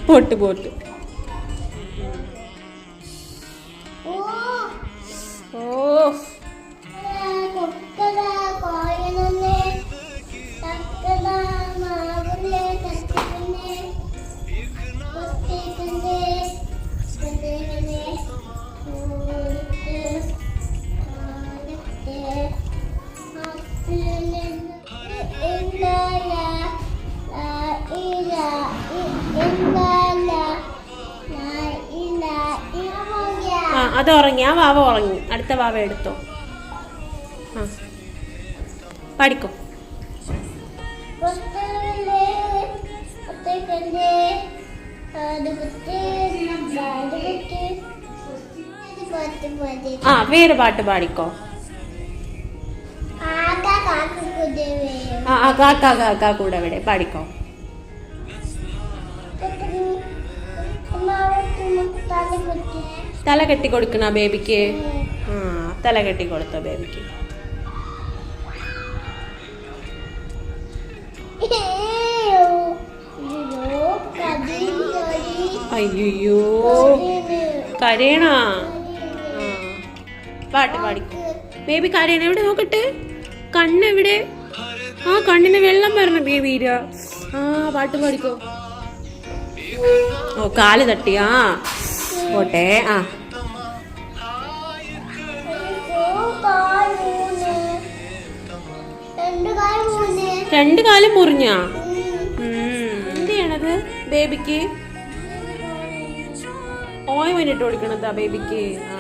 Pot pot. ഓ അത് ഉറങ്ങി. ആ വാവ ഉറങ്ങി. അടുത്ത വാവ എടുത്തോ. ആ പഠിക്കോ. ആ വേറെ പാട്ട് പാടിക്കോ. ആ കാക്ക കാക്ക കൂടെ ഇവിടെ പാടിക്കോ. തല കെട്ടി കൊടുക്കണ ബേബിക്ക്. ആ തല കെട്ടി കൊടുത്തോ ബേബിക്ക്. അയ്യോ കരയണ. പാട്ട് പാടിക്കോ. ബേബി കരയണ. എവിടെ നോക്കട്ടെ കണ്ണെവിടെ. ആ കണ്ണിന് വെള്ളം വരണ ബേബിര. ആ പാട്ട് പാടിക്കോ. ഓ കാല് തട്ടി. ആ പോട്ടെ. ആ രണ്ട് കാലം മുറിഞ്ഞാ. എന്ത് ചെയ്യണത് ബേബിക്ക്. ഓയിന്റ് ഇട്ട് കൊടുക്കണതാ ബേബിക്ക്. ആ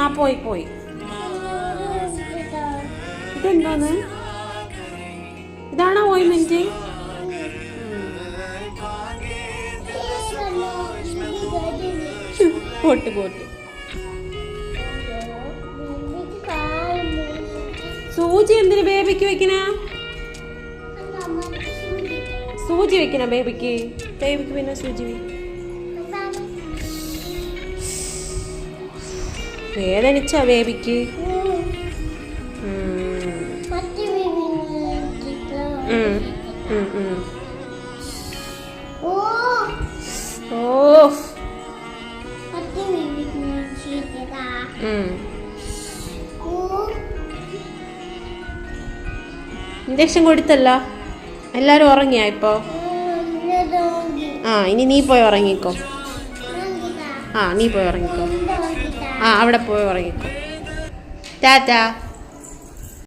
ആ പോയി പോയി. ഇതെന്താന്ന്. ഇതാണോ ഓയിന്റ്മെന്റ്. Pot pot. സൂചി എന്തിനു ബേബിക്ക് വെക്കണ. സൂചി വെക്കണ ബേബിക്ക്. ബേബിക്ക് പിന്നെ സൂചി വേദനിച്ച ബേബിക്ക്. ഓ ഇഞ്ചക്ഷൻ കൊടുത്തല്ല. എല്ലാരും ഉറങ്ങിയാ ഇപ്പൊ. ആ ഇനി നീ പോയി ഉറങ്ങിക്കോ. ആ നീ പോയി ഉറങ്ങിക്കോ. ആ അവിടെ പോയി ഉറങ്ങിക്കോ. ടാറ്റാ.